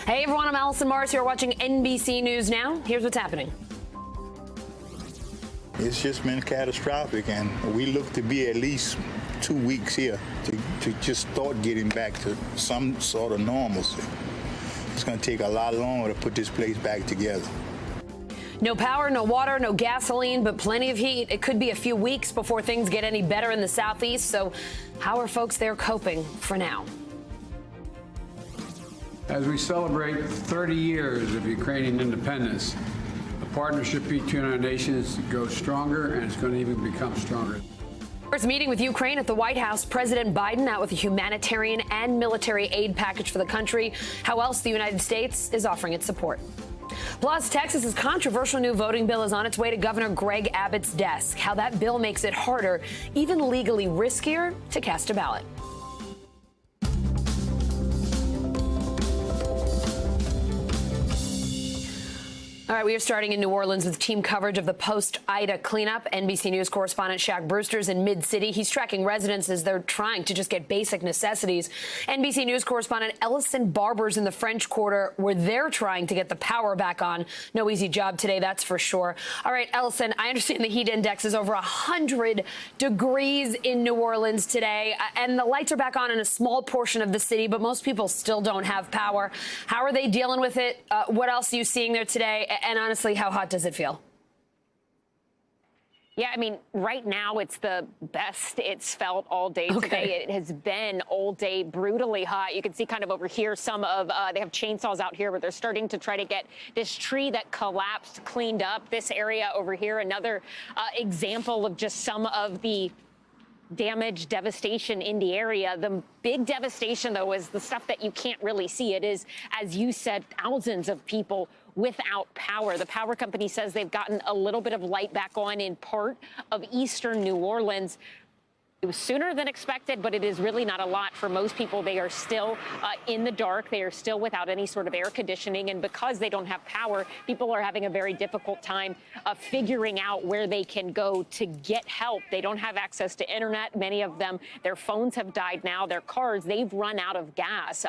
Hey everyone, I'm Allison Morris. You're watching NBC News Now. Here's what's happening. It's just been catastrophic, and we look to be at least 2 weeks here to just start getting back to some sort of normalcy. It's going to take a lot longer to put this place back together. No power, no water, no gasoline, but plenty of heat. It could be a few weeks before things get any better in the southeast. So how are folks there coping for now? As we celebrate 30 years of Ukrainian independence, the partnership between our nations grows stronger, and it's going to even become stronger. First meeting with Ukraine at the White House, President Biden out with a humanitarian and military aid package for the country. How else the United States is offering its support. Plus, Texas's controversial new voting bill is on its way to Governor Greg Abbott's desk. How that bill makes it harder, even legally riskier, to cast a ballot. All right, we are starting in New Orleans with team coverage of the post-Ida cleanup. NBC News correspondent Shaq Brewster's in Mid-City. He's tracking residents as they're trying to just get basic necessities. NBC News correspondent Ellison Barber's in the French Quarter, where they're trying to get the power back on. No easy job today, that's for sure. All right, Ellison, I understand the heat index is over 100 degrees in New Orleans today, and the lights are back on in a small portion of the city, but most people still don't have power. How are they dealing with it? What else are you seeing there today? And honestly, how hot does it feel? Yeah, I mean, right now it's the best it's felt all day today. It has been all day brutally hot. You can see kind of over here some of, they have chainsaws out here where they're starting to try to get this tree that collapsed cleaned up. This area over here, another example of just some of the damage, devastation in the area. The big devastation, though, is the stuff that you can't really see. It is, as you said, thousands of people without power. The power company says they've gotten a little bit of light back on in part of eastern New Orleans. It was sooner than expected, but it is really not a lot for most people. They are still in the dark. They are still without any sort of air conditioning. And because they don't have power, people are having a very difficult time figuring out where they can go to get help. They don't have access to internet. Many of them, their phones have died now. Their cars, they've run out of gas.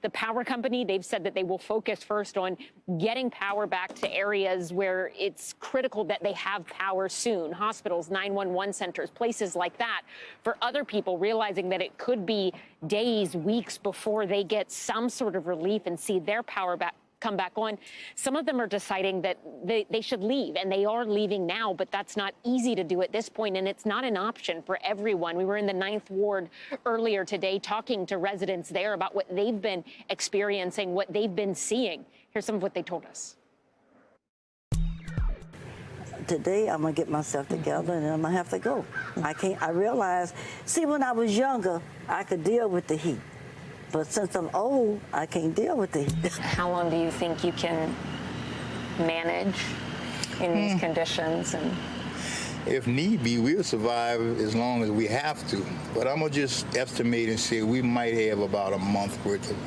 The power company, they've said that they will focus first on getting power back to areas where it's critical that they have power soon. Hospitals, 911 centers, places like that. For other people, realizing that it could be days, weeks before they get some sort of relief and see their power come back on. Some of them are deciding that they should leave, and they are leaving now, but that's not easy to do at this point, and it's not an option for everyone. We were in the 9th Ward earlier today talking to residents there about what they've been experiencing, what they've been seeing. Here's some of what they told us. Today, I'm going to get myself together, and I'm going to have to go. I realize, see, when I was younger, I could deal with the heat. But since I'm old, I can't deal with the heat. How long do you think you can manage in these conditions? And If need be, we'll survive as long as we have to. But I'm going to just estimate and say we might have about a month worth of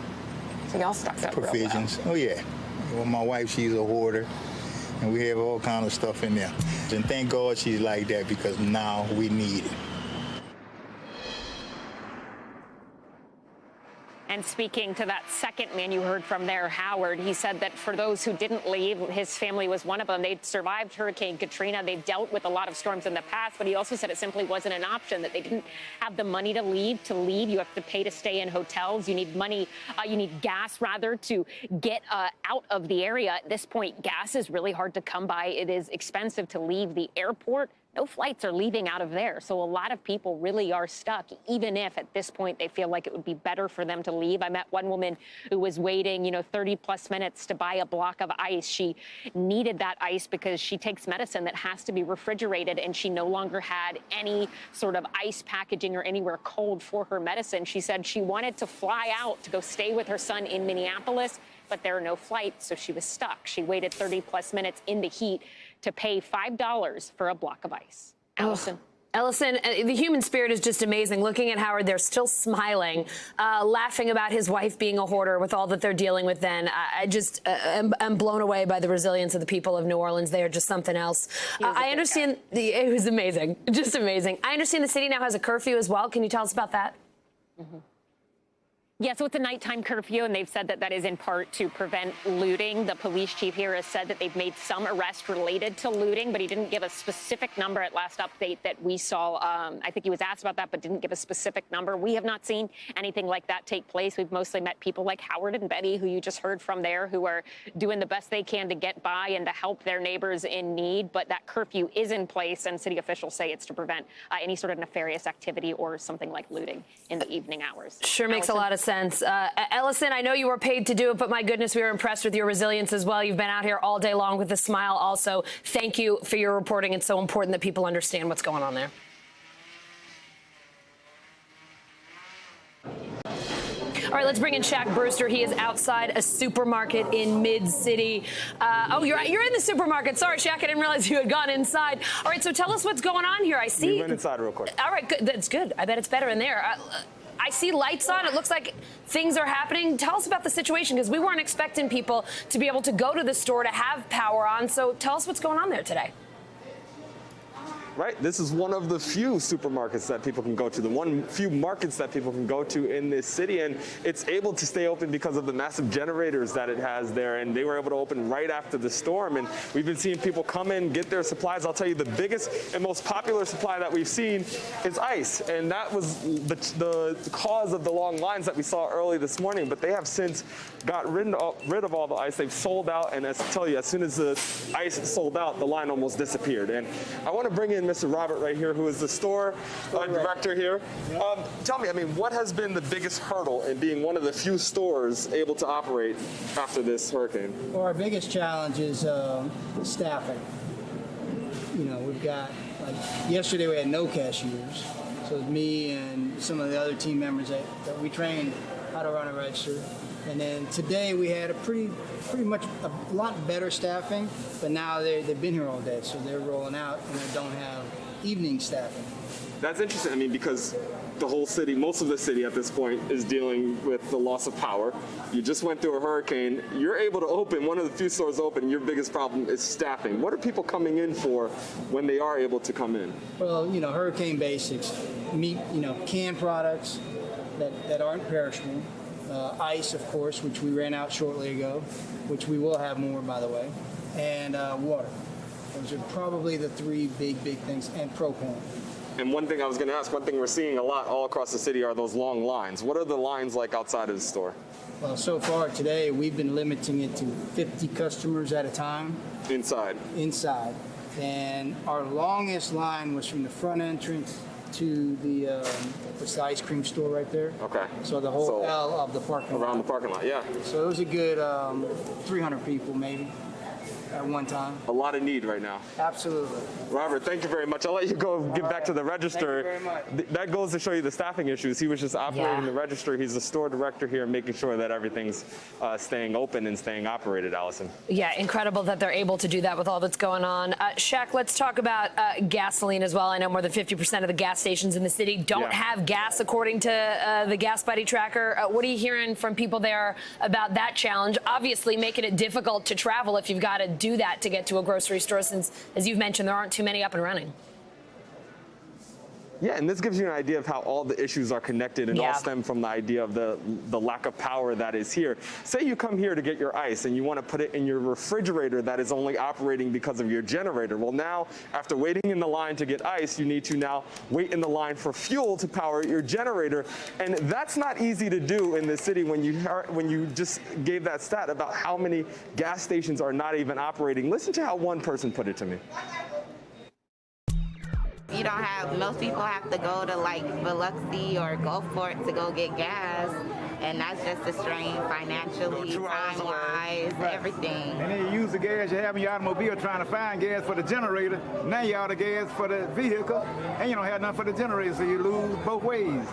so y'all stocked up provisions. real well. Oh, yeah. Well, my wife, she's a hoarder. And we have all kind of stuff in there. And thank God she's like that, because now we need it. And speaking to that second man you heard from there, Howard, he said that for those who didn't leave, his family was one of them. They'd survived Hurricane Katrina. They've dealt with a lot of storms in the past, but he also said it simply wasn't an option, that they didn't have the money to leave. You have to pay to stay in hotels. You need money, you need gas, rather, to get out of the area. At this point, gas is really hard to come by. It is expensive to leave the airport. No flights are leaving out of there. So a lot of people really are stuck, even if at this point they feel like it would be better for them to leave. I met one woman who was waiting, 30 plus minutes to buy a block of ice. She needed that ice because she takes medicine that has to be refrigerated, and she no longer had any sort of ice packaging or anywhere cold for her medicine. She said she wanted to fly out to go stay with her son in Minneapolis, but there are no flights, so she was stuck. She waited 30 plus minutes in the heat to pay $5 for a block of ice. Allison. Ellison, the human spirit is just amazing. Looking at Howard, they're still smiling, laughing about his wife being a hoarder with all that they're dealing with then. I just am blown away by the resilience of the people of New Orleans. They are just something else. I understand it was amazing, just amazing. I understand the city now has a curfew as well. Can you tell us about that? Yeah, so it's a nighttime curfew, and they've said that that is in part to prevent looting. The police chief here has said that they've made some arrests related to looting, but he didn't give a specific number at last update that we saw. I think he was asked about that, but didn't give a specific number. We have not seen anything like that take place. We've mostly met people like Howard and Betty, who you just heard from there, who are doing the best they can to get by and to help their neighbors in need. But that curfew is in place, and city officials say it's to prevent any sort of nefarious activity or something like looting in the evening hours. Sure makes a lot of sense. Ellison, I know you were paid to do it, but my goodness, we were impressed with your resilience as well. You've been out here all day long with a smile also. Thank you for your reporting. It's so important that people understand what's going on there. All right, let's bring in Shaq Brewster. He is outside a supermarket in Mid-City. Oh, you're in the supermarket. Sorry, Shaq, I didn't realize you had gone inside. All right, so tell us what's going on here. I see. We went inside real quick. All right, good. That's good. I bet it's better in there. I see lights on. It looks like things are happening. Tell us about the situation, because we weren't expecting people to be able to go to the store to have power on. So tell us what's going on there today. Right, this is one of the few supermarkets that people can go to, the few markets that people can go to in this city, and it's able to stay open because of the massive generators that it has there, and they were able to open right after the storm, and we've been seeing people come in, get their supplies. I'll tell you, the biggest and most popular supply that we've seen is ice, and that was the cause of the long lines that we saw early this morning, but they have since got rid of all the ice. They've sold out, and I tell you, as soon as the ice sold out, the line almost disappeared. And I want to bring in Mr. Robert right here, who is the store director here. Tell me, I mean, what has been the biggest hurdle in being one of the few stores able to operate after this hurricane? Well, our biggest challenge is staffing. You know, we've got, like, yesterday we had no cashiers. So it's me and some of the other team members that we trained how to run a register. And then today we had a pretty much a lot better staffing, but now they've been here all day, so they're rolling out and they don't have evening staffing. That's interesting. I mean, because the whole city, most of the city at this point is dealing with the loss of power. You just went through a hurricane. You're able to open, one of the few stores open. Your biggest problem is staffing. What are people coming in for when they are able to come in? Well, you know, hurricane basics, meat, you know, canned products that aren't perishable. Ice, of course, which we ran out shortly ago, which we will have more, by the way, and water. Those are probably the three big things, and propane. And one thing I was going to ask, one thing we're seeing a lot all across the city are those long lines. What are the lines like outside of the store? Well, so far today, we've been limiting it to 50 customers at a time. Inside? Inside. And our longest line was from the front entrance to the ice cream store right there. Okay. So the whole L of the parking lot. Around the parking lot, yeah. So it was a good 300 people maybe at one time. A lot of need right now. Absolutely. Robert, thank you very much. I'll let you go get back to the register. Thank you very much. That goes to show you the staffing issues. He was just operating the register. He's the store director here, making sure that everything's staying open and staying operated, Allison. Yeah, incredible that they're able to do that with all that's going on. Shaq, let's talk about gasoline as well. I know more than 50% of the gas stations in the city don't have gas, according to the Gas Buddy tracker. What are you hearing from people there about that challenge? Obviously making it difficult to travel if you've got to do that to get to a grocery store, since, as you've mentioned, there aren't too many up and running. Yeah, and this gives you an idea of how all the issues are connected and all stem from the idea of the lack of power that is here. Say you come here to get your ice and you want to put it in your refrigerator that is only operating because of your generator. Well, now, after waiting in the line to get ice, you need to now wait in the line for fuel to power your generator. And that's not easy to do in the city when you just gave that stat about how many gas stations are not even operating. Listen to how one person put it to me. You don't have, most people have to go to like Biloxi or Gulfport to go get gas, and that's just a strain financially, time-wise, everything. And then you use the gas you have in your automobile trying to find gas for the generator. Now you're out of gas for the vehicle, and you don't have nothing for the generator, so you lose both ways.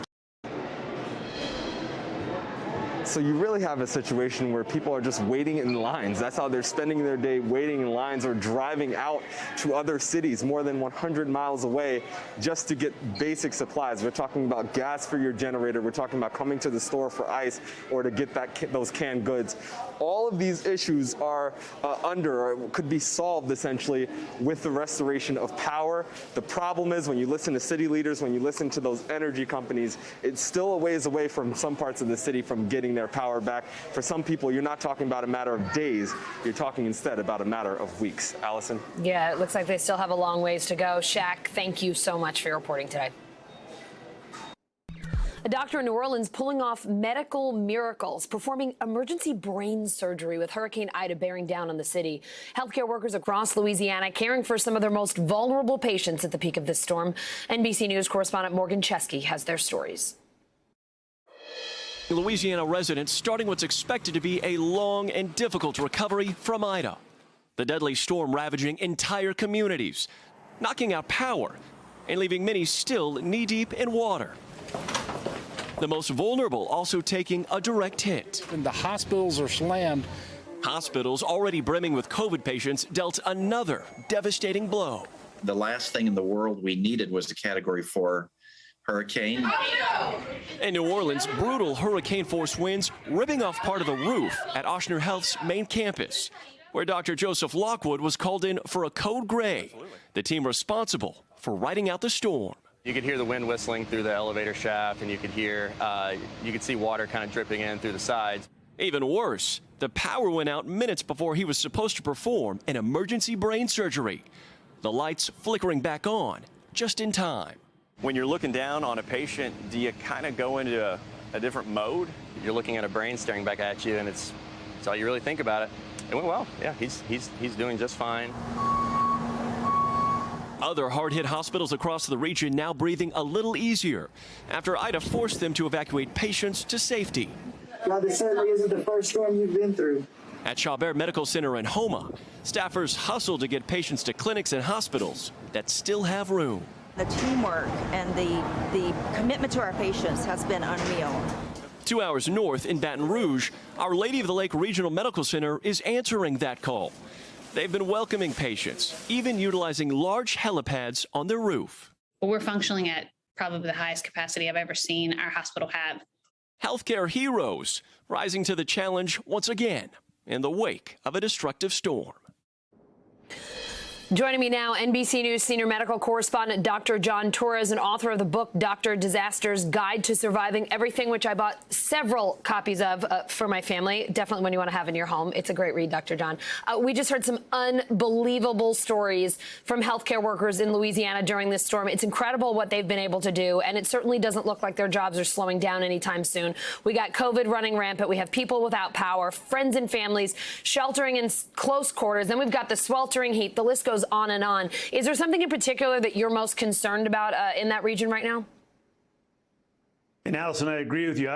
So you really have a situation where people are just waiting in lines. That's how they're spending their day, waiting in lines or driving out to other cities more than 100 miles away just to get basic supplies. We're talking about gas for your generator. We're talking about coming to the store for ice or to get those canned goods. All of these issues are could be solved essentially with the restoration of power. The problem is when you listen to city leaders, when you listen to those energy companies, it's still a ways away from some parts of the city from getting their power back. For some people, you're not talking about a matter of days. You're talking instead about a matter of weeks. Allison? Yeah, it looks like they still have a long ways to go. Shaq, thank you so much for your reporting today. A doctor in New Orleans pulling off medical miracles, performing emergency brain surgery with Hurricane Ida bearing down on the city. Healthcare workers across Louisiana caring for some of their most vulnerable patients at the peak of this storm. NBC News correspondent Morgan Chesky has their stories. Louisiana residents starting what's expected to be a long and difficult recovery from Ida. The deadly storm ravaging entire communities, knocking out power and leaving many still knee-deep in water. The most vulnerable also taking a direct hit. And the hospitals are slammed. Hospitals already brimming with COVID patients dealt another devastating blow. The last thing in the world we needed was a Category 4 hurricane. In New Orleans, brutal hurricane-force winds ripping off part of the roof at Ochsner Health's main campus, where Dr. Joseph Lockwood was called in for a code gray, the team responsible for riding out the storm. You could hear the wind whistling through the elevator shaft, and you could see water kind of dripping in through the sides. Even worse, the power went out minutes before he was supposed to perform an emergency brain surgery. The lights flickering back on just in time. When you're looking down on a patient, do you kind of go into a different mode? You're looking at a brain staring back at you, and it's all you really think about it. It went well. Yeah, he's doing just fine. Other hard-hit hospitals across the region now breathing a little easier after Ida forced them to evacuate patients to safety. Now, this certainly isn't the first storm you've been through. At Chabert Medical Center in Homa, staffers hustle to get patients to clinics and hospitals that still have room. The teamwork and the commitment to our patients has been unreal. 2 hours north in Baton Rouge, Our Lady of the Lake Regional Medical Center is answering that call. They've been welcoming patients, even utilizing large helipads on their roof. We're functioning at probably the highest capacity I've ever seen our hospital have. Healthcare heroes rising to the challenge once again in the wake of a destructive storm. Joining me now, NBC News senior medical correspondent Dr. John Torres and author of the book Dr. Disaster's Guide to Surviving Everything, which I bought several copies of for my family. Definitely one you want to have in your home. It's a great read, Dr. John. We just heard some unbelievable stories from healthcare workers in Louisiana during this storm. It's incredible what they've been able to do, and it certainly doesn't look like their jobs are slowing down anytime soon. We got COVID running rampant. We have people without power, friends and families sheltering in close quarters. Then we've got the sweltering heat. The list goes on and on. Is there something in particular that you're most concerned about in that region right now? And Allison, I agree with you.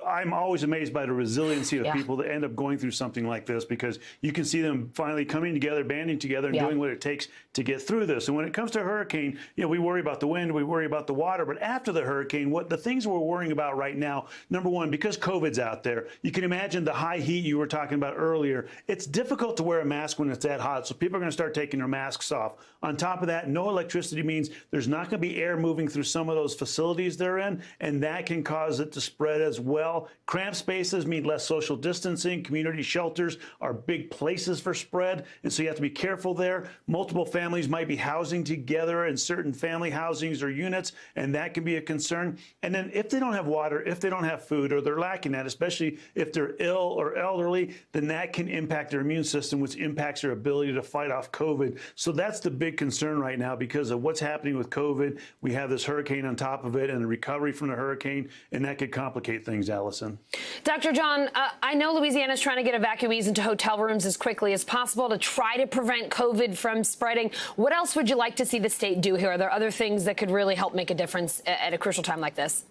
I'm always amazed by the resiliency of people that end up going through something like this, because you can see them finally coming together, banding together, and doing what it takes to get through this. And when it comes to a hurricane, we worry about the wind, we worry about the water, but after the hurricane, the things we're worrying about right now, number one, because COVID's out there, you can imagine the high heat you were talking about earlier. It's difficult to wear a mask when it's that hot, so people are going to start taking their masks off. On top of that, no electricity means there's not going to be air moving through some of those facilities they're in, and that can cause it to spread as well. Cramped spaces mean less social distancing. Community shelters are big places for spread, and so you have to be careful there. Multiple families might be housing together in certain family housings or units, and that can be a concern. And then if they don't have water, if they don't have food, or they're lacking that, especially if they're ill or elderly, then that can impact their immune system, which impacts their ability to fight off COVID. So that's the big concern right now because of what's happening with COVID. We have this hurricane on top of it and the recovery from the hurricane, and that could complicate things, Allison. Dr. John, I know Louisiana is trying to get evacuees into hotel rooms as quickly as possible to try to prevent COVID from spreading. What else would you like to see the state do here? Are there other things that could really help make a difference at a crucial time like this?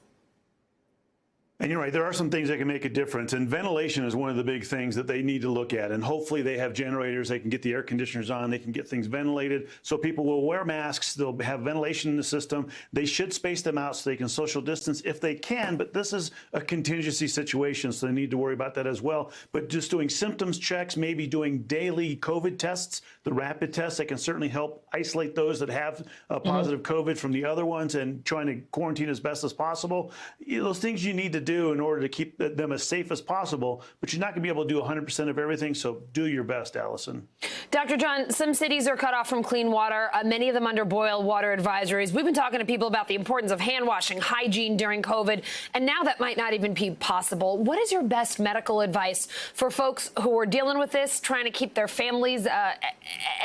And you're right, there are some things that can make a difference. And ventilation is one of the big things that they need to look at. And hopefully they have generators, they can get the air conditioners on, they can get things ventilated. So people will wear masks, they'll have ventilation in the system. They should space them out so they can social distance if they can. But this is a contingency situation, so they need to worry about that as well. But just doing symptoms checks, maybe doing daily COVID tests, the rapid tests, that can certainly help isolate those that have positive COVID from the other ones, and trying to quarantine as best as possible. Those things you need to do in order to keep them as safe as possible, but you're not going to be able to do 100% of everything, so do your best, Allison. Dr. John, some cities are cut off from clean water, many of them under boil water advisories. We've been talking to people about the importance of hand washing, hygiene during COVID, and now that might not even be possible. What is your best medical advice for folks who are dealing with this, trying to keep their families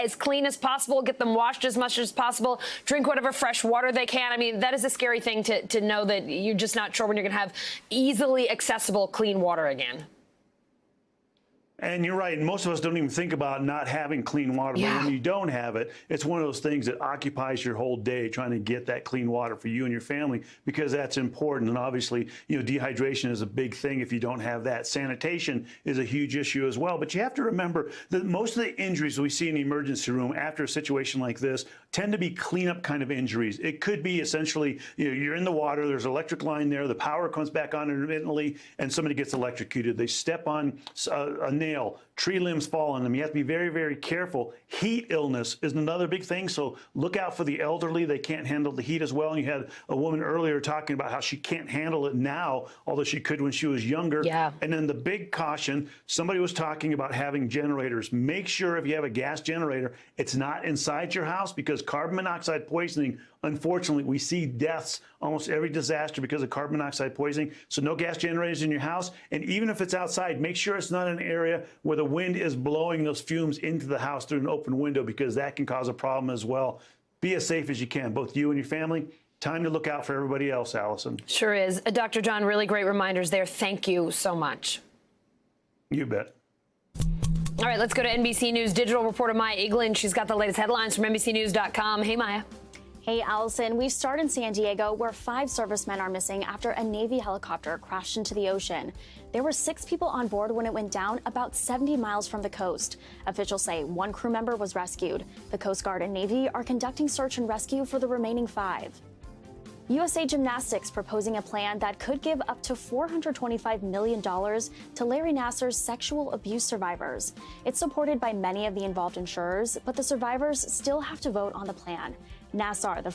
as clean as possible, get them washed as much as possible, drink whatever fresh water they can? I mean, that is a scary thing to know that you're just not sure when you're going to have easily accessible clean water again. And you're right. Most of us don't even think about not having clean water. But when you don't have it, it's one of those things that occupies your whole day, trying to get that clean water for you and your family, because that's important. And obviously, dehydration is a big thing if you don't have that. Sanitation is a huge issue as well. But you have to remember that most of the injuries we see in the emergency room after a situation like this tend to be cleanup kind of injuries. It could be essentially, you're in the water, there's an electric line there, the power comes back on intermittently, and somebody gets electrocuted. They step on a nail, tree limbs fall on them. You have to be very, very careful. Heat illness is another big thing, so look out for the elderly. They can't handle the heat as well. And you had a woman earlier talking about how she can't handle it now, although she could when she was younger. And then the big caution, somebody was talking about having generators. Make sure if you have a gas generator, it's not inside your house, because carbon monoxide poisoning, unfortunately, we see deaths almost every disaster because of carbon monoxide poisoning. So no gas generators in your house. And even if it's outside, make sure it's not an area where the wind is blowing those fumes into the house through an open window, because that can cause a problem as well. Be as safe as you can, both you and your family. Time to look out for everybody else, Allison. Sure is. Dr. John, really great reminders there. Thank you so much. You bet. All right, let's go to NBC News Digital reporter Maya Eglin. She's got the latest headlines from NBCNews.com. Hey, Maya. Hey, Allison. We start in San Diego, where 5 servicemen are missing after a Navy helicopter crashed into the ocean. There were 6 people on board when it went down about 70 miles from the coast. Officials say 1 crew member was rescued. The Coast Guard and Navy are conducting search and rescue for the remaining 5. USA Gymnastics proposing a plan that could give up to $425 million to Larry Nassar's sexual abuse survivors. It's supported by many of the involved insurers, but the survivors still have to vote on the plan. Nassar, the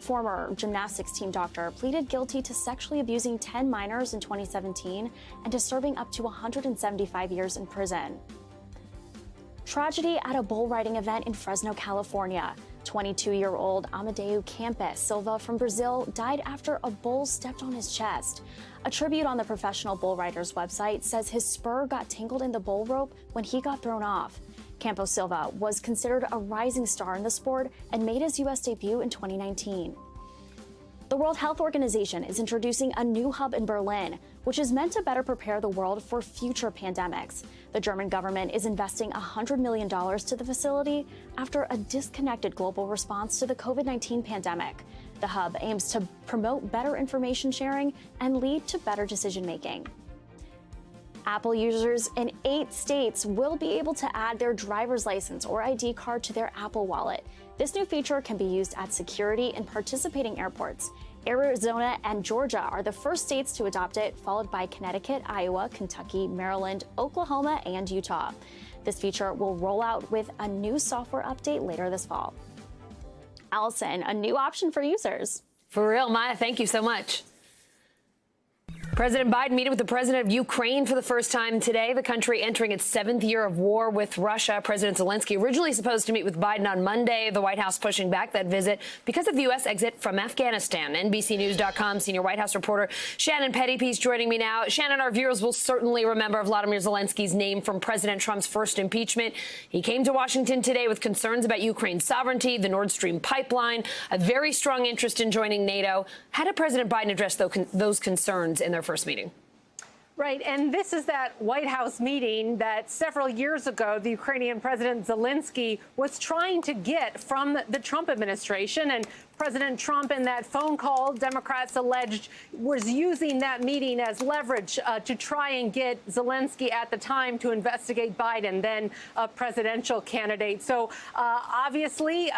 former gymnastics team doctor, pleaded guilty to sexually abusing 10 minors in 2017 and to serving up to 175 years in prison. Tragedy at a bull riding event in Fresno, California. 22-year-old Amadeu Campos Silva from Brazil died after a bull stepped on his chest. A tribute on the Professional Bull Riders website says his spur got tangled in the bull rope when he got thrown off. Campos Silva was considered a rising star in the sport and made his U.S. debut in 2019. The World Health Organization is introducing a new hub in Berlin, which is meant to better prepare the world for future pandemics. The German government is investing $100 million to the facility after a disconnected global response to the COVID-19 pandemic. The hub aims to promote better information sharing and lead to better decision-making. Apple users in 8 states will be able to add their driver's license or ID card to their Apple Wallet. This new feature can be used at security and participating airports. Arizona and Georgia are the first states to adopt it, followed by Connecticut, Iowa, Kentucky, Maryland, Oklahoma, and Utah. This feature will roll out with a new software update later this fall. Allison, a new option for users. For real, Maya, thank you so much. President Biden meeting with the president of Ukraine for the first time today. The country entering its 7th year of war with Russia. President Zelensky originally supposed to meet with Biden on Monday. The White House pushing back that visit because of the U.S. exit from Afghanistan. NBCNews.com senior White House reporter Shannon Pettypiece joining me now. Shannon, our viewers will certainly remember Vladimir Zelensky's name from President Trump's first impeachment. He came to Washington today with concerns about Ukraine's sovereignty, the Nord Stream pipeline, a very strong interest in joining NATO. How did President Biden address those concerns in their first meeting? Right, and this is that White House meeting that several years ago the Ukrainian President Zelensky was trying to get from the Trump administration. And President Trump, in that phone call, Democrats alleged, was using that meeting as leverage to try and get Zelensky at the time to investigate Biden, then a presidential candidate. So obviously,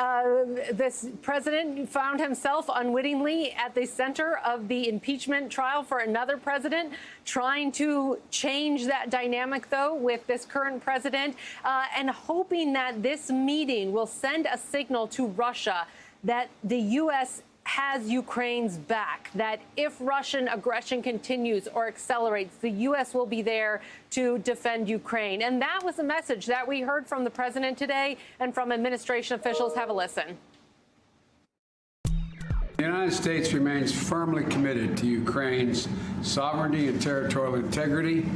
this president found himself unwittingly at the center of the impeachment trial for another president, trying to change that dynamic, though, with this current president, and hoping that this meeting will send a signal to Russia that the U.S. has Ukraine's back, that if Russian aggression continues or accelerates, the U.S. will be there to defend Ukraine. And that was a message that we heard from the president today and from administration officials. Have a listen. The United States remains firmly committed to Ukraine's sovereignty and territorial integrity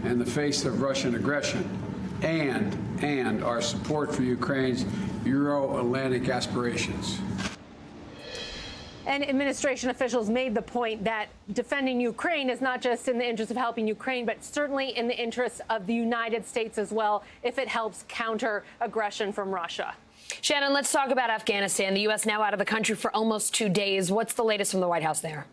in the face of Russian aggression, and our support for Ukraine's Euro-Atlantic aspirations. And administration officials made the point that defending Ukraine is not just in the interest of helping Ukraine, but certainly in the interest of the United States as well, if it helps counter aggression from Russia. Shannon, let's talk about Afghanistan. The U.S. now out of the country for almost 2 days. What's the latest from the White House there?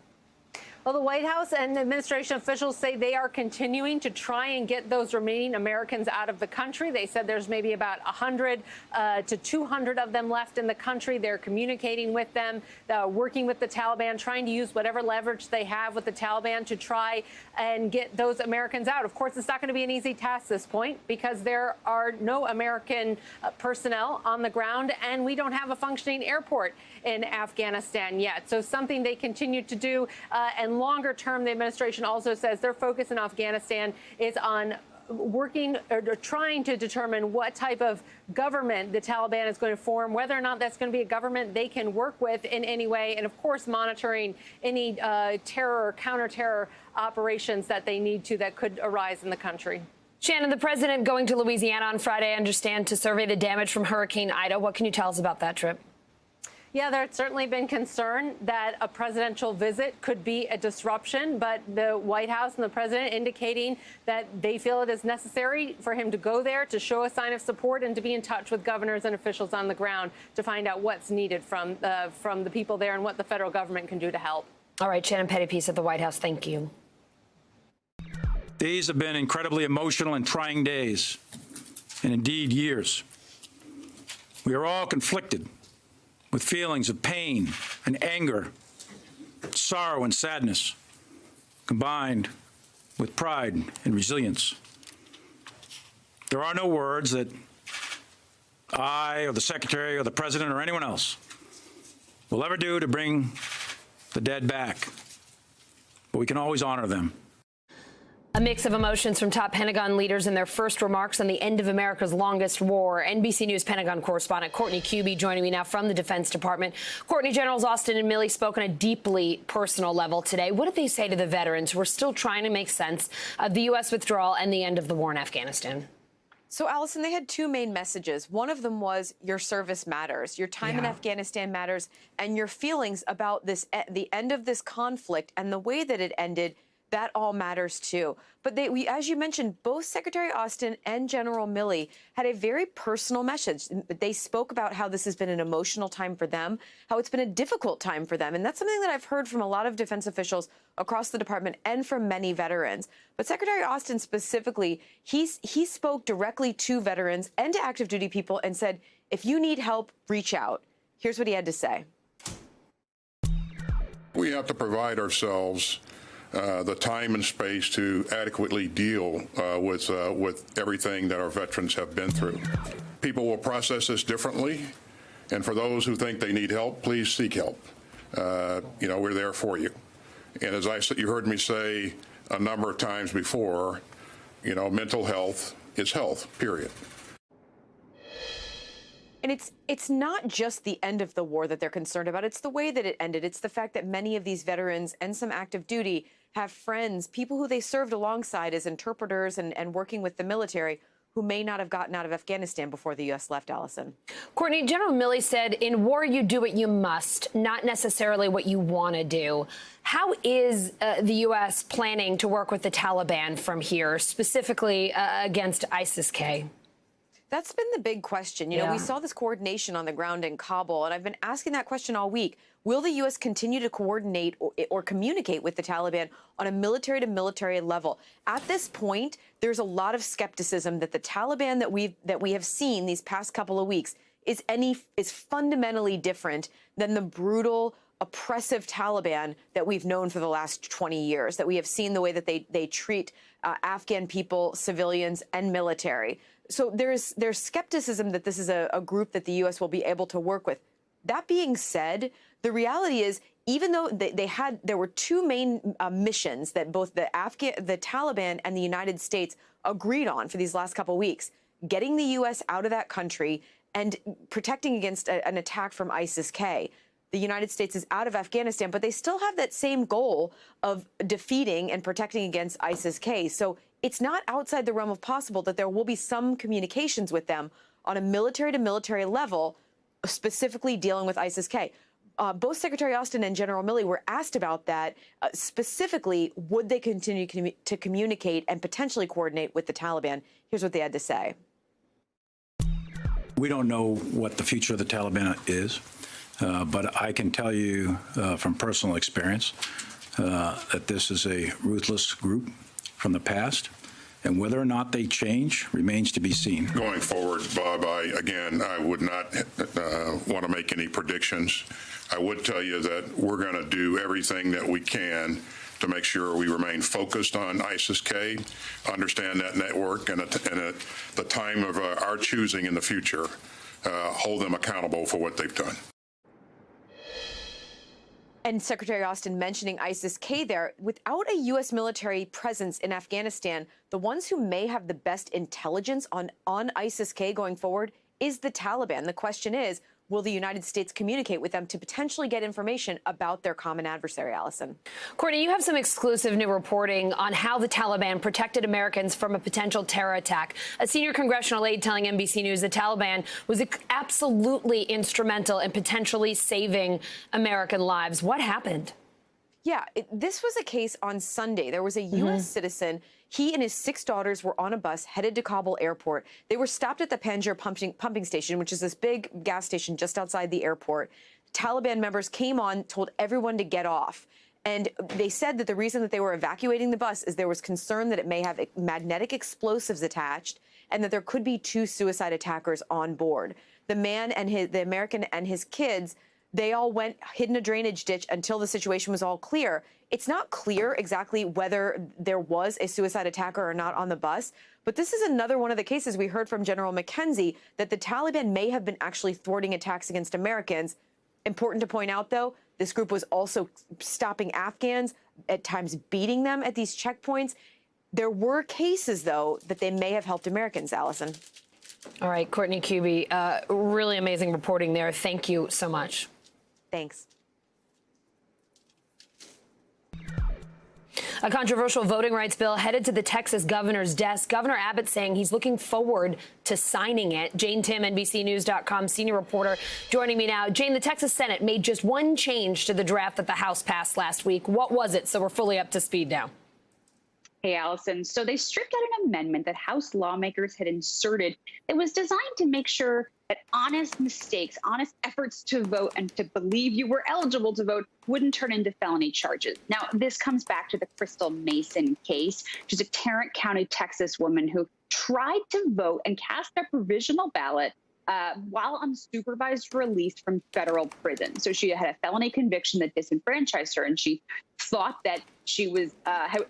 Well, the White House and administration officials say they are continuing to try and get those remaining Americans out of the country. They said there's maybe about 100 to 200 of them left in the country. They're communicating with them, working with the Taliban, trying to use whatever leverage they have with the Taliban to try and get those Americans out. Of course, it's not going to be an easy task at this point because there are no American personnel on the ground, and we don't have a functioning airport in Afghanistan yet. So something they continue to do, and longer term, the administration also says their focus in Afghanistan is on working or trying to determine what type of government the Taliban is going to form, whether or not that's going to be a government they can work with in any way, and of course monitoring any terror or counter-terror operations that they need to that could arise in the country. Shannon, the president going to Louisiana on Friday, I understand, to survey the damage from Hurricane Ida. What can you tell us about that trip? Yeah, there's certainly been concern that a presidential visit could be a disruption, but the White House and the president indicating that they feel it is necessary for him to go there to show a sign of support and to be in touch with governors and officials on the ground to find out what's needed from the people there and what the federal government can do to help. All right, Shannon Pettypiece at the White House. Thank you. These have been incredibly emotional and trying days, and indeed years. We are all conflicted with feelings of pain and anger, sorrow and sadness, combined with pride and resilience. There are no words that I or the Secretary or the President or anyone else will ever do to bring the dead back, but we can always honor them. A mix of emotions from top Pentagon leaders in their first remarks on the end of America's longest war. NBC News Pentagon correspondent Courtney Cubey joining me now from the Defense Department. Courtney, Generals Austin and Milley spoke on a deeply personal level today. What did they say to the veterans who are still trying to make sense of the U.S. withdrawal and the end of the war in Afghanistan? So, Allison, they had two main messages. One of them was your service matters, your time in Afghanistan matters, and your feelings about this, the end of this conflict and the way that it ended. That all matters, too. But as you mentioned, both Secretary Austin and General Milley had a very personal message. They spoke about how this has been an emotional time for them, how it's been a difficult time for them. And that's something that I've heard from a lot of defense officials across the department and from many veterans. But Secretary Austin specifically, he spoke directly to veterans and to active duty people and said, if you need help, reach out. Here's what he had to say. We have to provide ourselves the time and space to adequately deal with everything that our veterans have been through. People will process this differently, and for those who think they need help, please seek help. We're there for you. And as you heard me say a number of times before, mental health is health, period. And it's not just the end of the war that they're concerned about. It's the way that it ended. It's the fact that many of these veterans and some active duty have friends, people who they served alongside as interpreters and working with the military, who may not have gotten out of Afghanistan before the U.S. left, Allison. Courtney, General Milley said, in war, you do what you must, not necessarily what you want to do. How is the U.S. planning to work with the Taliban from here, specifically against ISIS-K? That's been the big question. You know, we saw this coordination on the ground in Kabul, and I've been asking that question all week. Will the U.S. continue to coordinate or communicate with the Taliban on a military-to-military level? At this point, there's a lot of skepticism that the Taliban that we have seen these past couple of weeks is fundamentally different than the brutal, oppressive Taliban that we've known for the last 20 years, that we have seen the way that they treat Afghan people, civilians, and military. So there's skepticism that this is a group that the U.S. will be able to work with. That being said, the reality is, even though there were two main missions that both the Taliban and the United States agreed on for these last couple of weeks, getting the U.S. out of that country and protecting against an attack from ISIS-K. The United States is out of Afghanistan, but they still have that same goal of defeating and protecting against ISIS-K. So it's not outside the realm of possible that there will be some communications with them on a military-to-military level, specifically dealing with ISIS-K. Both Secretary Austin and General Milley were asked about that. Specifically, would they continue to communicate and potentially coordinate with the Taliban? Here's what they had to say. We don't know what the future of the Taliban is, but I can tell you from personal experience that this is a ruthless group from the past. And whether or not they change remains to be seen. Going forward, Bob, I would not want to make any predictions. I would tell you that we're going to do everything that we can to make sure we remain focused on ISIS-K, understand that network, and at the time of our choosing in the future, hold them accountable for what they've done. And Secretary Austin mentioning ISIS-K there, without a U.S. military presence in Afghanistan, the ones who may have the best intelligence on ISIS-K going forward is the Taliban. The question is, will the United States communicate with them to potentially get information about their common adversary, Allison? Courtney, you have some exclusive new reporting on how the Taliban protected Americans from a potential terror attack. A senior congressional aide telling NBC News the Taliban was absolutely instrumental in potentially saving American lives. What happened? Yeah, this was a case on Sunday. There was a U.S. citizen. He and his 6 daughters were on a bus headed to Kabul airport. They were stopped at the Panjshir pumping station, which is this big gas station just outside the airport. Taliban members came on, told everyone to get off. And they said that the reason that they were evacuating the bus is there was concern that it may have magnetic explosives attached and that there could be 2 suicide attackers on board. The man and the American and his kids, they all hid in a drainage ditch until the situation was all clear. It's not clear exactly whether there was a suicide attacker or not on the bus, but this is another one of the cases we heard from General McKenzie that the Taliban may have been actually thwarting attacks against Americans. Important to point out, though, this group was also stopping Afghans, at times beating them at these checkpoints. There were cases, though, that they may have helped Americans, Allison. All right, Courtney Kube, really amazing reporting there. Thank you so much. Thanks. A controversial voting rights bill headed to the Texas governor's desk. Governor Abbott saying he's looking forward to signing it. Jane Tim, NBCNews.com senior reporter, joining me now. Jane, the Texas Senate made just one change to the draft that the House passed last week. What was it? So we're fully up to speed now. Hey, Allison. So they stripped out an amendment that House lawmakers had inserted that was designed to make sure that honest mistakes, honest efforts to vote and to believe you were eligible to vote wouldn't turn into felony charges. Now, this comes back to the Crystal Mason case. She's a Tarrant County, Texas woman who tried to vote and cast a provisional ballot while on supervised release from federal prison. So she had a felony conviction that disenfranchised her, and she thought that she was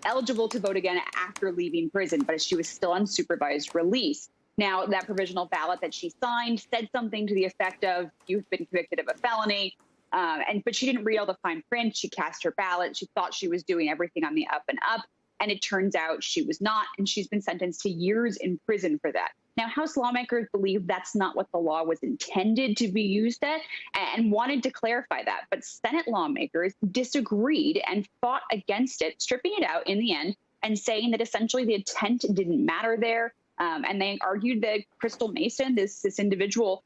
eligible to vote again after leaving prison, but she was still on supervised release. Now, that provisional ballot that she signed said something to the effect of, you've been convicted of a felony, but she didn't read all the fine print. She cast her ballot. She thought she was doing everything on the up and up, and it turns out she was not, and she's been sentenced to years in prison for that. Now, House lawmakers believe that's not what the law was intended to be used at and wanted to clarify that. But Senate lawmakers disagreed and fought against it, stripping it out in the end and saying that essentially the intent didn't matter there. And they argued that Crystal Mason, this individual,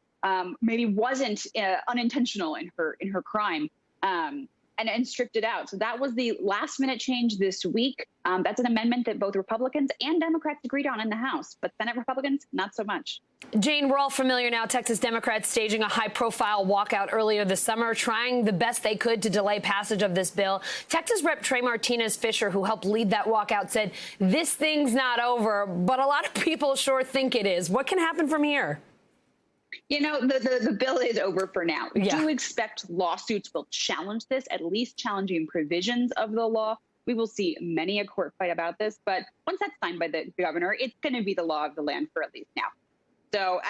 maybe wasn't unintentional in her crime, and stripped it out. So that was the last minute change this week. That's an amendment that both Republicans and Democrats agreed on in the House, but Senate Republicans, not so much. Jane, we're all familiar now. Texas Democrats staging a high-profile walkout earlier this summer, trying the best they could to delay passage of this bill. Texas Rep. Trey Martinez-Fisher, who helped lead that walkout, said, "This thing's not over, but a lot of people sure think it is." What can happen from here? You know, the bill is over for now. We Yeah. do expect lawsuits will challenge this, at least challenging provisions of the law. We will see many a court fight about this, but once that's signed by the governor, it's going to be the law of the land for at least now. So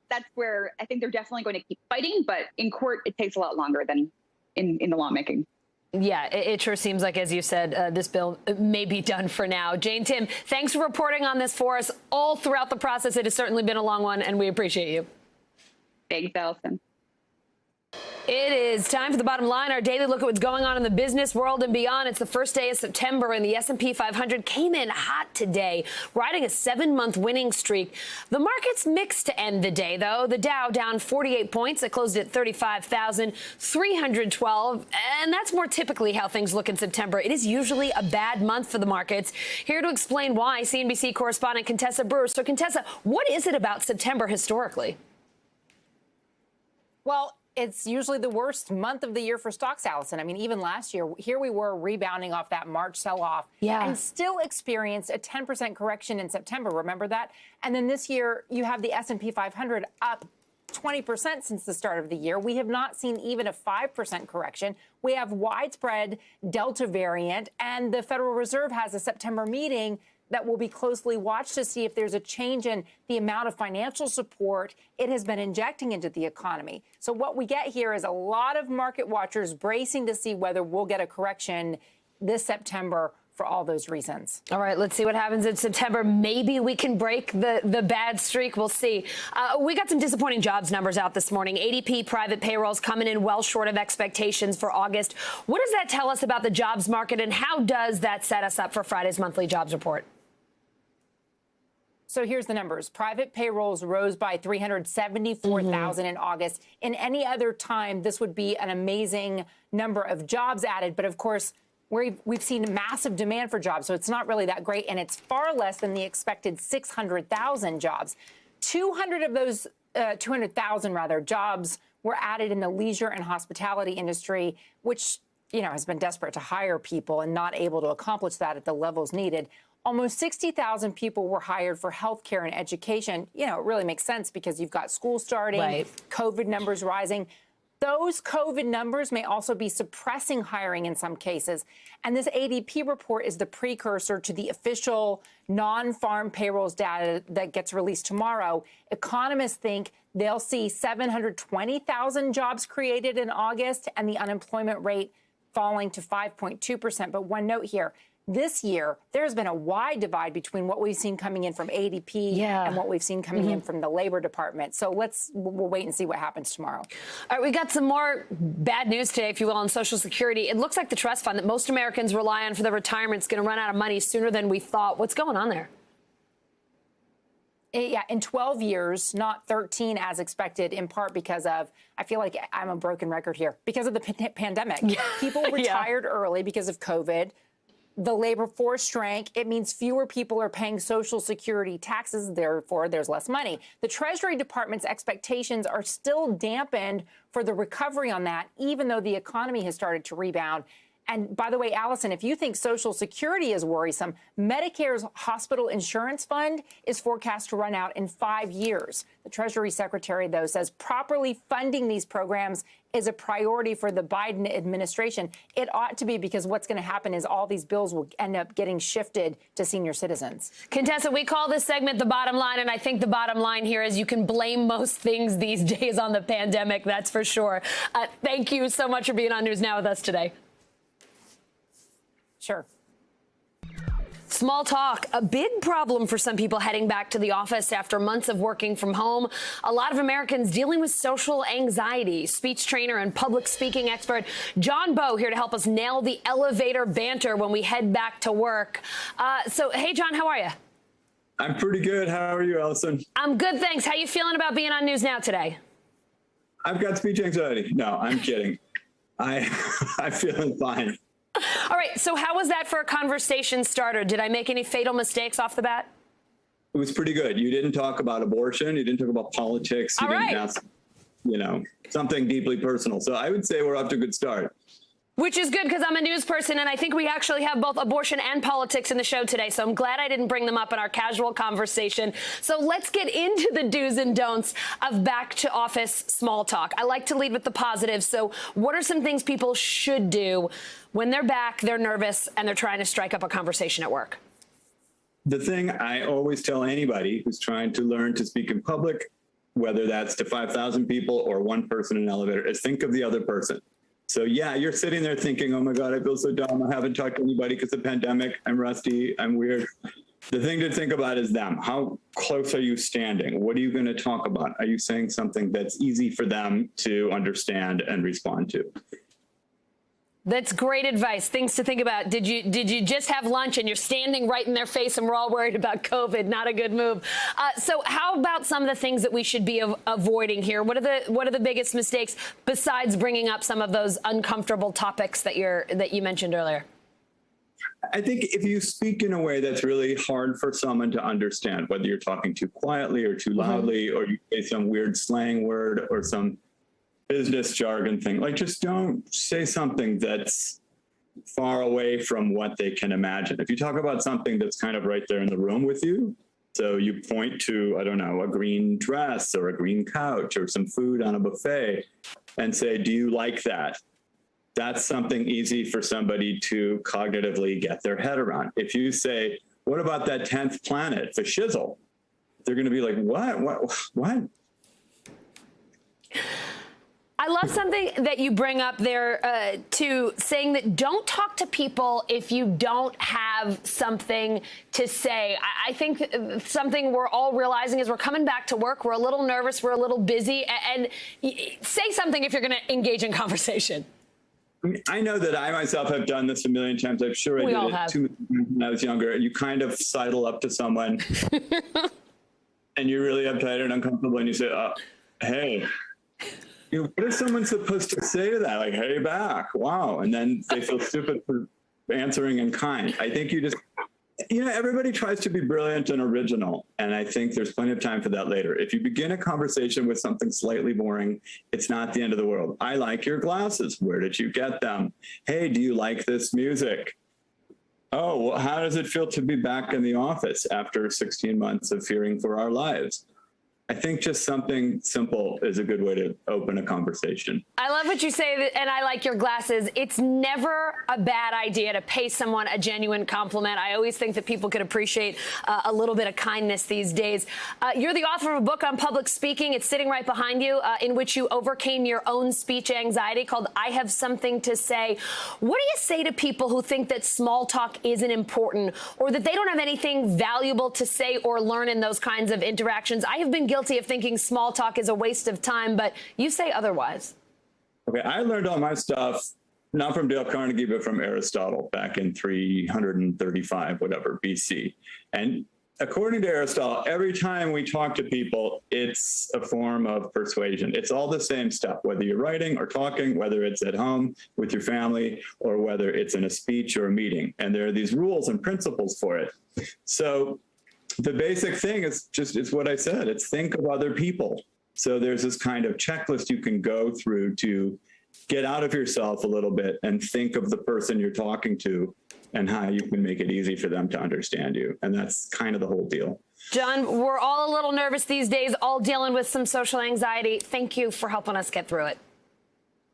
that's where I think they're definitely going to keep fighting, but in court, it takes a lot longer than in the lawmaking. Yeah, it sure seems like, as you said, this bill may be done for now. Jane, Tim, thanks for reporting on this for us all throughout the process. It has certainly been a long one, and we appreciate you. Thanks, Allison. It is time for the bottom line, our daily look at what's going on in the business world and beyond. It's the first day of September, and the S&P 500 came in hot today, riding a 7-month winning streak. The market's mixed to end the day, though. The Dow down 48 points. It closed at 35,312, and that's more typically how things look in September. It is usually a bad month for the markets. Here to explain why, CNBC correspondent Contessa Brewer. So, Contessa, what is it about September historically? Well, it's usually the worst month of the year for stocks, Allison. I mean, even last year, here we were rebounding off that March sell-off and still experienced a 10% correction in September. Remember that? And then this year, you have the S&P 500 up 20% since the start of the year. We have not seen even a 5% correction. We have widespread Delta variant, and the Federal Reserve has a September meeting that will be closely watched to see if there's a change in the amount of financial support it has been injecting into the economy. So what we get here is a lot of market watchers bracing to see whether we'll get a correction this September for all those reasons. All right, let's see what happens in September. Maybe we can break the bad streak. We'll see. We got some disappointing jobs numbers out this morning. ADP private payrolls coming in well short of expectations for August. What does that tell us about the jobs market, and how does that set us up for Friday's monthly jobs report? So here's the numbers. Private payrolls rose by 374,000 in August. In any other time, this would be an amazing number of jobs added. But of course, we've seen massive demand for jobs. So it's not really that great. And it's far less than the expected 600,000 jobs. 200 of those 200,000 rather jobs were added in the leisure and hospitality industry, which, you know, has been desperate to hire people and not able to accomplish that at the levels needed. Almost 60,000 people were hired for healthcare and education. You know, it really makes sense because you've got school starting, COVID numbers rising. Those COVID numbers may also be suppressing hiring in some cases. And this ADP report is the precursor to the official non-farm payrolls data that gets released tomorrow. Economists think they'll see 720,000 jobs created in August and the unemployment rate falling to 5.2%. But one note here. This year, there's been a wide divide between what we've seen coming in from ADP and what we've seen coming in from the Labor Department. So we'll wait and see what happens tomorrow. All right, we got some more bad news today, if you will, on Social Security. It looks like the trust fund that most Americans rely on for their retirement is going to run out of money sooner than we thought. What's going on there? Yeah, in 12 years, not 13 as expected, in part because of, I feel like I'm a broken record here, because of the pandemic. People retired early because of COVID. The labor force shrank. It means fewer people are paying Social Security taxes. Therefore, there's less money. The Treasury Department's expectations are still dampened for the recovery on that, even though the economy has started to rebound. And by the way, Allison, if you think Social Security is worrisome, Medicare's hospital insurance fund is forecast to run out in 5 years. The Treasury Secretary, though, says properly funding these programs is a priority for the Biden administration. It ought to be, because what's going to happen is all these bills will end up getting shifted to senior citizens. Contessa, we call this segment The Bottom Line, and I think the bottom line here is you can blame most things these days on the pandemic, that's for sure. Thank you so much for being on News Now with us today. Sure. Small talk, a big problem for some people heading back to the office after months of working from home. A lot of Americans dealing with social anxiety. Speech trainer and public speaking expert John Bowe here to help us nail the elevator banter when we head back to work. So, hey, John, how are you? I'm pretty good. How are you, Allison? I'm good, thanks. How you feeling about being on News Now today? I've got speech anxiety. No, I'm kidding. I'm feeling fine. All right, so how was that for a conversation starter? Did I make any fatal mistakes off the bat? It was pretty good. You didn't talk about abortion. You didn't talk about politics. You didn't ask, something deeply personal. So I would say we're off to a good start. Which is good because I'm a news person, and I think we actually have both abortion and politics in the show today. So I'm glad I didn't bring them up in our casual conversation. So let's get into the do's and don'ts of back to office small talk. I like to lead with the positives. So what are some things people should do when they're back, they're nervous, and they're trying to strike up a conversation at work? The thing I always tell anybody who's trying to learn to speak in public, whether that's to 5,000 people or one person in an elevator, is think of the other person. So yeah, you're sitting there thinking, oh my God, I feel so dumb. I haven't talked to anybody because of the pandemic. I'm rusty. I'm weird. The thing to think about is them. How close are you standing? What are you going to talk about? Are you saying something that's easy for them to understand and respond to? That's great advice. Things to think about. Did you just have lunch and you're standing right in their face and we're all worried about COVID? Not a good move. So how about some of the things that we should be avoiding here? What are the biggest mistakes besides bringing up some of those uncomfortable topics that you mentioned earlier? I think if you speak in a way that's really hard for someone to understand, whether you're talking too quietly or too loudly, or you say some weird slang word or some business jargon thing, like just don't say something that's far away from what they can imagine. If you talk about something that's kind of right there in the room with you, so you point to, I don't know, a green dress or a green couch or some food on a buffet and say, do you like that? That's something easy for somebody to cognitively get their head around. If you say, what about that 10th planet, the shizzle? They're going to be like, what? I love something that you bring up there, to saying that don't talk to people if you don't have something to say. I think something we're all realizing is we're coming back to work. We're a little nervous. We're a little busy. And say something if you're going to engage in conversation. I know that I myself have done this a million times. I'm sure I did it too when I was younger. You kind of sidle up to someone and you're really uptight and uncomfortable and you say, hey. What is someone supposed to say to that? Like, hey, back. Wow. And then they feel stupid for answering in kind. I think you just, everybody tries to be brilliant and original. And I think there's plenty of time for that later. If you begin a conversation with something slightly boring, it's not the end of the world. I like your glasses. Where did you get them? Hey, do you like this music? Oh, well, how does it feel to be back in the office after 16 months of fearing for our lives? I think just something simple is a good way to open a conversation. I love what you say, and I like your glasses. It's never a bad idea to pay someone a genuine compliment. I always think that people could appreciate a little bit of kindness these days. You're the author of a book on public speaking. It's sitting right behind you, in which you overcame your own speech anxiety, called I Have Something to Say. What do you say to people who think that small talk isn't important, or that they don't have anything valuable to say or learn in those kinds of interactions? I have been guilty of thinking small talk is a waste of time, but you say otherwise. Okay, I learned all my stuff not from Dale Carnegie, but from Aristotle back in 335, whatever, BC. And according to Aristotle, every time we talk to people, it's a form of persuasion. It's all the same stuff, whether you're writing or talking, whether it's at home with your family, or whether it's in a speech or a meeting. And there are these rules and principles for it. So the basic thing is it's what I said. It's think of other people. So there's this kind of checklist you can go through to get out of yourself a little bit and think of the person you're talking to and how you can make it easy for them to understand you. And that's kind of the whole deal. John, we're all a little nervous these days, all dealing with some social anxiety. Thank you for helping us get through it.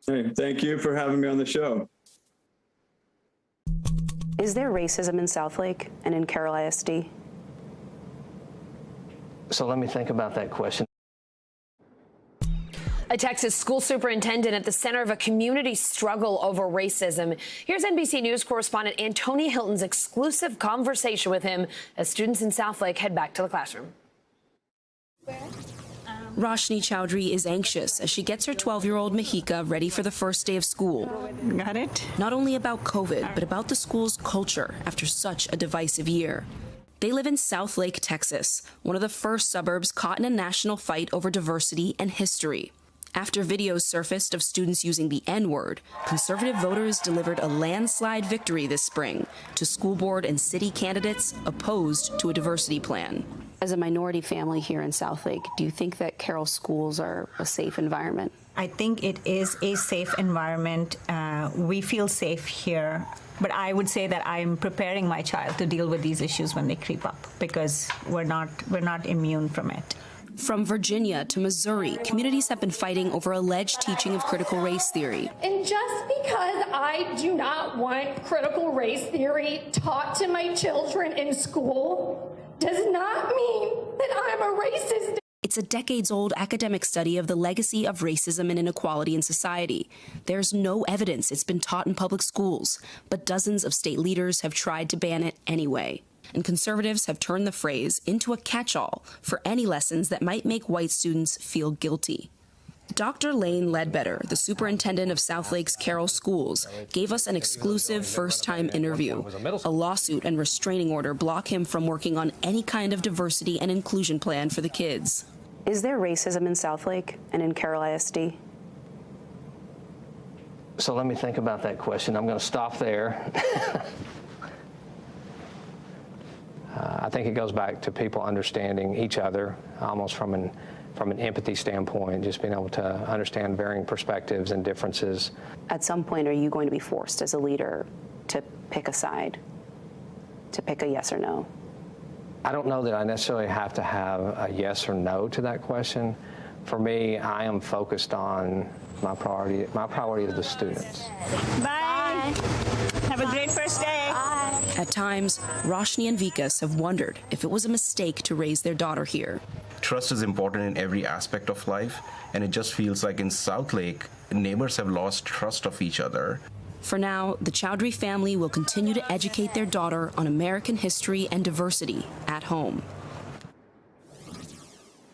Hey, thank you for having me on the show. Is there racism in Southlake and in Carroll ISD? So let me think about that question. A Texas school superintendent at the center of a community struggle over racism. Here's NBC News correspondent Antonia Hilton's exclusive conversation with him as students in Southlake head back to the classroom. Roshni Chowdhury is anxious as she gets her 12-year-old Mahika ready for the first day of school. Got it? Not only about COVID, but about the school's culture after such a divisive year. They live in Southlake, Texas, one of the first suburbs caught in a national fight over diversity and history. After videos surfaced of students using the N-word, conservative voters delivered a landslide victory this spring to school board and city candidates opposed to a diversity plan. As a minority family here in Southlake, do you think that Carroll schools are a safe environment? I think it is a safe environment. We feel safe here. But I would say that I'm preparing my child to deal with these issues when they creep up, because we're not immune from it. From Virginia to Missouri, communities have been fighting over alleged teaching of critical race theory. And just because I do not want critical race theory taught to my children in school does not mean that I'm a racist. It's a decades-old academic study of the legacy of racism and inequality in society. There's no evidence it's been taught in public schools, but dozens of state leaders have tried to ban it anyway. And conservatives have turned the phrase into a catch-all for any lessons that might make white students feel guilty. Dr. Lane Ledbetter, the superintendent of Southlake's Carroll Schools, gave us an exclusive first-time interview. A lawsuit and restraining order block him from working on any kind of diversity and inclusion plan for the kids. Is there racism in Southlake and in Carroll ISD? So let me think about that question. I'm going to stop there. I think it goes back to people understanding each other, almost from an empathy standpoint, just being able to understand varying perspectives and differences. At some point, are you going to be forced as a leader to pick a side, to pick a yes or no? I don't know that I necessarily have to have a yes or no to that question. For me, I am focused on my priority. My priority is the students. Bye. Have a great first day. Bye. At times, Roshni and Vikas have wondered if it was a mistake to raise their daughter here. Trust is important in every aspect of life, and it just feels like in Southlake, neighbors have lost trust of each other. For now, the Chowdhury family will continue to educate their daughter on American history and diversity at home.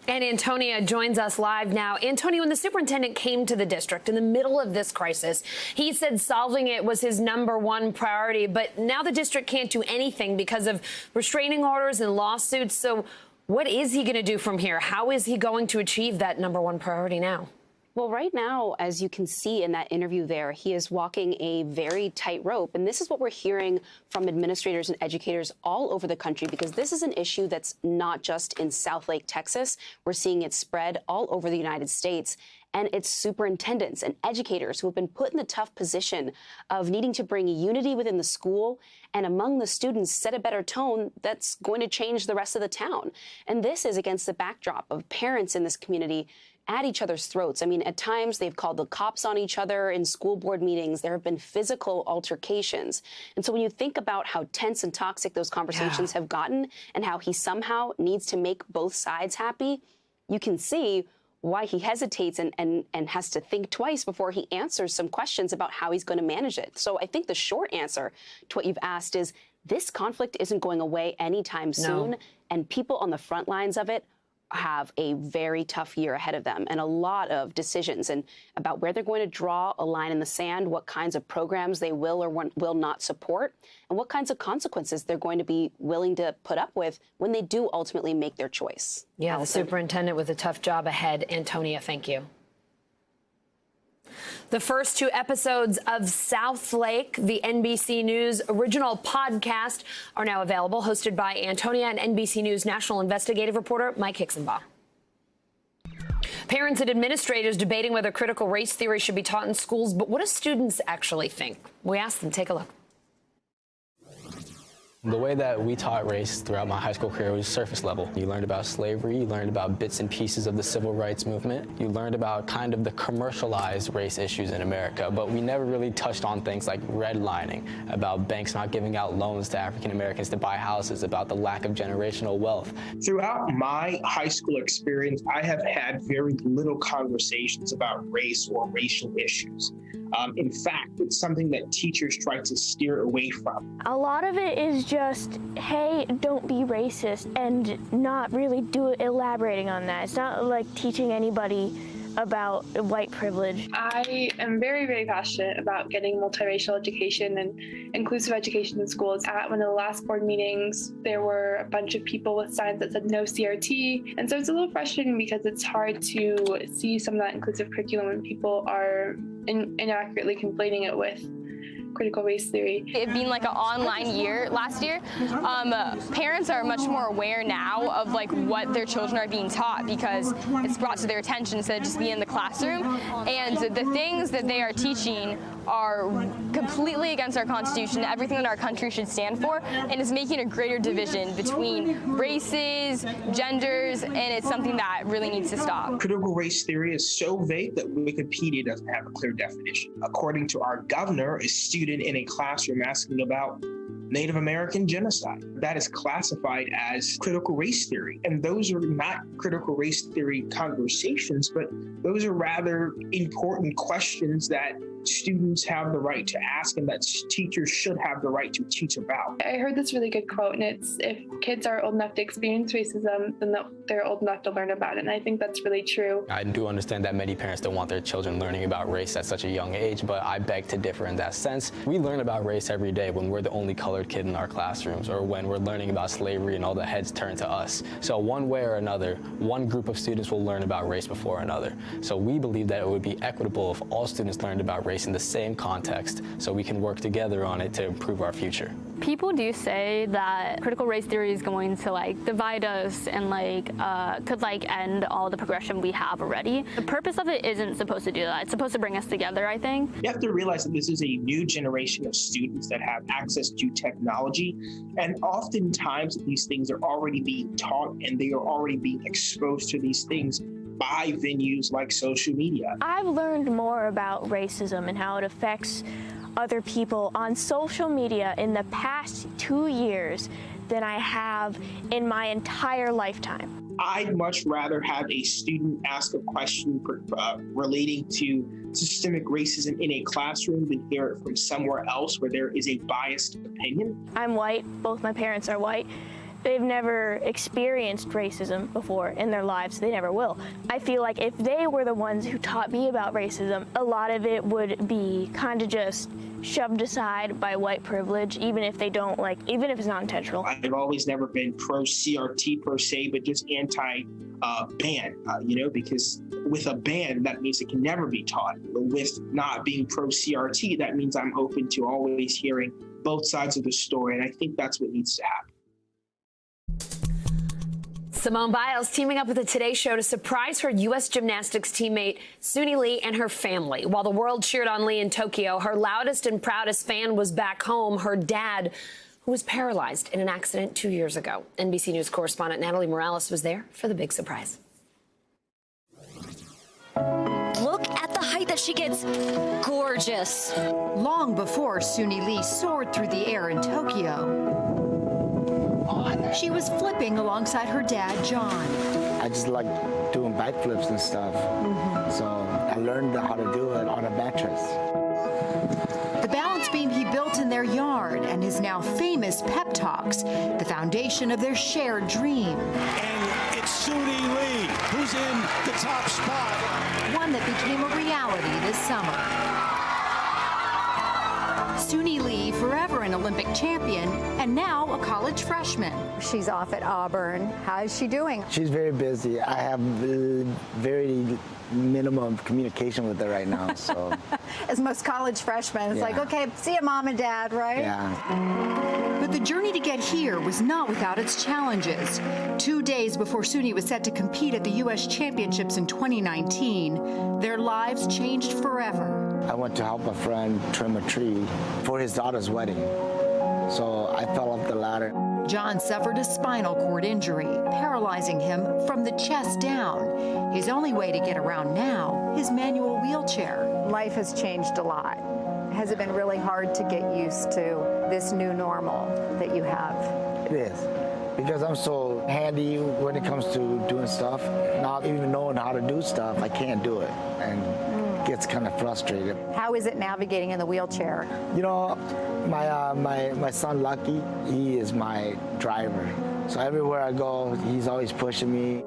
And Antonia joins us live now. Antonia, when the superintendent came to the district in the middle of this crisis, he said solving it was his #1 priority. But now the district can't do anything because of restraining orders and lawsuits. So what is he going to do from here? How is he going to achieve that #1 priority now? Well, right now, as you can see in that interview there, he is walking a very tight rope. And this is what we're hearing from administrators and educators all over the country, because this is an issue that's not just in Southlake, Texas. We're seeing it spread all over the United States. And it's superintendents and educators who have been put in the tough position of needing to bring unity within the school and among the students, set a better tone that's going to change the rest of the town. And this is against the backdrop of parents in this community at each other's throats. I mean, at times they've called the cops on each other in school board meetings. There have been physical altercations. And so when you think about how tense and toxic those conversations have gotten and how he somehow needs to make both sides happy, you can see why he hesitates and has to think twice before he answers some questions about how he's going to manage it. So I think the short answer to what you've asked is this conflict isn't going away anytime soon, and people on the front lines of it have a very tough year ahead of them and a lot of decisions and about where they're going to draw a line in the sand, what kinds of programs they will or will not support, and what kinds of consequences they're going to be willing to put up with when they do ultimately make their choice. Yeah, Allison. The superintendent with a tough job ahead. Antonia, thank you. The first 2 episodes of Southlake, the NBC News original podcast, are now available, hosted by Antonia and NBC News national investigative reporter Mike Hixenbaugh. Parents and administrators debating whether critical race theory should be taught in schools, but what do students actually think? We asked them. Take a look. The way that we taught race throughout my high school career was surface level. You learned about slavery, you learned about bits and pieces of the civil rights movement, you learned about kind of the commercialized race issues in America, but we never really touched on things like redlining, about banks not giving out loans to African Americans to buy houses, about the lack of generational wealth. Throughout my high school experience, I have had very little conversations about race or racial issues. In fact, it's something that teachers try to steer away from. A lot of it is just, hey, don't be racist, and not really elaborating on that. It's not like teaching anybody about white privilege. I am very, very passionate about getting multiracial education and inclusive education in schools. At one of the last board meetings, there were a bunch of people with signs that said no CRT. And so it's a little frustrating because it's hard to see some of that inclusive curriculum when people are inaccurately conflating it with critical race theory. It being like an online year last year, parents are much more aware now of like what their children are being taught because it's brought to their attention instead of just being in the classroom. And the things that they are teaching are completely against our Constitution, everything that our country should stand for, and is making a greater division between races, genders, and it's something that really needs to stop. Critical race theory is so vague that Wikipedia doesn't have a clear definition. According to our governor, a student in a classroom asking about Native American genocide. That is classified as critical race theory. And those are not critical race theory conversations, but those are rather important questions that students have the right to ask and that teachers should have the right to teach about. I heard this really good quote, and it's, if kids are old enough to experience racism, then they're old enough to learn about it. And I think that's really true. I do understand that many parents don't want their children learning about race at such a young age, but I beg to differ in that sense. We learn about race every day when we're the only colored kid in our classrooms, or when we're learning about slavery and all the heads turn to us. So one way or another, one group of students will learn about race before another. So we believe that it would be equitable if all students learned about race in the same context, so we can work together on it to improve our future. People do say that critical race theory is going to like divide us and could end all the progression we have already. The purpose of it isn't supposed to do that. It's supposed to bring us together, I think. You have to realize that this is a new generation of students that have access to technology, and oftentimes these things are already being taught and they are already being exposed to these things by venues like social media. I've learned more about racism and how it affects other people on social media in the past 2 years than I have in my entire lifetime. I'd much rather have a student ask a question relating to systemic racism in a classroom than hear it from somewhere else where there is a biased opinion. I'm white, both my parents are white. They've never experienced racism before in their lives. They never will. I feel like if they were the ones who taught me about racism, a lot of it would be kind of just shoved aside by white privilege, even if they don't even if it's not intentional. I've always never been pro CRT per se, but just anti-ban, because with a ban, that means it can never be taught. With not being pro CRT, that means I'm open to always hearing both sides of the story. And I think that's what needs to happen. Simone Biles teaming up with the Today Show to surprise her U.S. gymnastics teammate Suni Lee and her family. While the world cheered on Lee in Tokyo, her loudest and proudest fan was back home, her dad, who was paralyzed in an accident 2 years ago. NBC News correspondent Natalie Morales was there for the big surprise. Look at the height that she gets. Gorgeous. Long before Suni Lee soared through the air in Tokyo, she was flipping alongside her dad, John. I just like doing backflips and stuff. So I learned how to do it on a mattress. The balance beam he built in their yard and his now famous pep talks, the foundation of their shared dream. And it's Suni Lee who's in the top spot. One that became a reality this summer. Suni Lee, forever an Olympic champion, and now a college freshman. She's off at Auburn. How is she doing? She's very busy. I have very minimum communication with her right now, so. As most college freshmen, it's like, okay, see you, Mom and Dad, right? Yeah. But the journey to get here was not without its challenges. 2 days before Suni was set to compete at the U.S. Championships in 2019, their lives changed forever. I went to help a friend trim a tree for his daughter's wedding, so I fell off the ladder. John suffered a spinal cord injury, paralyzing him from the chest down. His only way to get around now, his manual wheelchair. Life has changed a lot. Has it been really hard to get used to this new normal that you have? It is, because I'm so handy when it comes to doing stuff. Not even knowing how to do stuff, I can't do it, and gets kind of frustrated. How is it navigating in the wheelchair? You know, my son Lucky, he is my driver. So everywhere I go, he's always pushing me.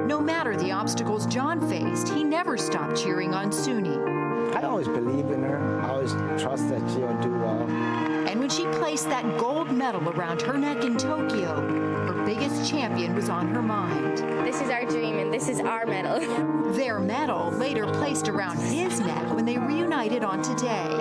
No matter the obstacles John faced, he never stopped cheering on Suni. I always believe in her. I always trust that she'll do well. And when she placed that gold medal around her neck in Tokyo, her biggest champion was on her mind. This is our dream, and this is our medal. Their medal later placed around his neck when they reunited on Today.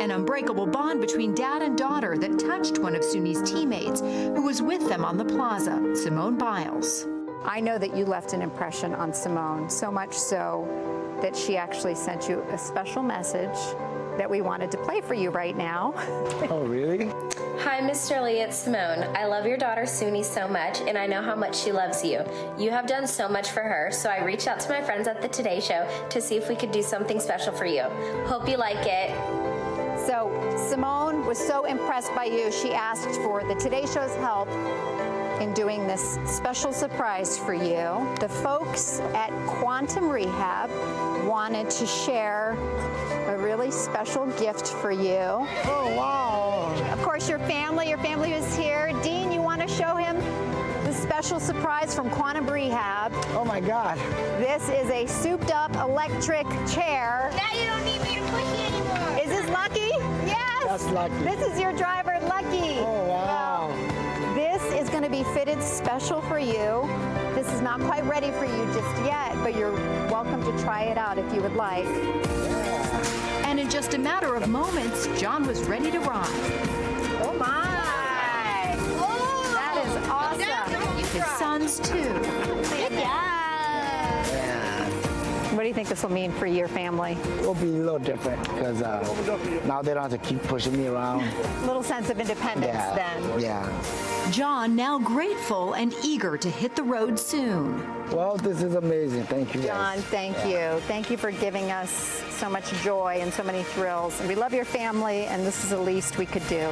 An unbreakable bond between dad and daughter that touched one of Suni's teammates who was with them on the plaza, Simone Biles. I know that you left an impression on Simone, so much so that she actually sent you a special message that we wanted to play for you right now. Oh, really? Hi, Mr. Lee, it's Simone. I love your daughter Suni so much, and I know how much she loves you. You have done so much for her, so I reached out to my friends at the Today Show to see if we could do something special for you. Hope you like it. So Simone was so impressed by you, she asked for the Today Show's help in doing this special surprise for you. The folks at Quantum Rehab wanted to share a really special gift for you. Oh, wow. Of course, your family is here. Dean, you want to show him the special surprise from Quantum Rehab? Oh, my God. This is a souped-up electric chair. Now you don't need me to push it anymore. Is this Lucky? Yes. That's Lucky. This is your driver, Lucky. Oh, wow. This is going to be fitted special for you. This is not quite ready for you just yet, but you're welcome to try it out if you would like. Yeah. And in just a matter of moments, John was ready to ride. Oh my! Oh, that is awesome. His sons, too. Good job. What do you think this will mean for your family? It'll be a little different because now they don't have to keep pushing me around. A little sense of independence then. Yeah. John now grateful and eager to hit the road soon. Well, this is amazing. Thank you, guys. John, thank you. Thank you for giving us so much joy and so many thrills. We love your family, and this is the least we could do.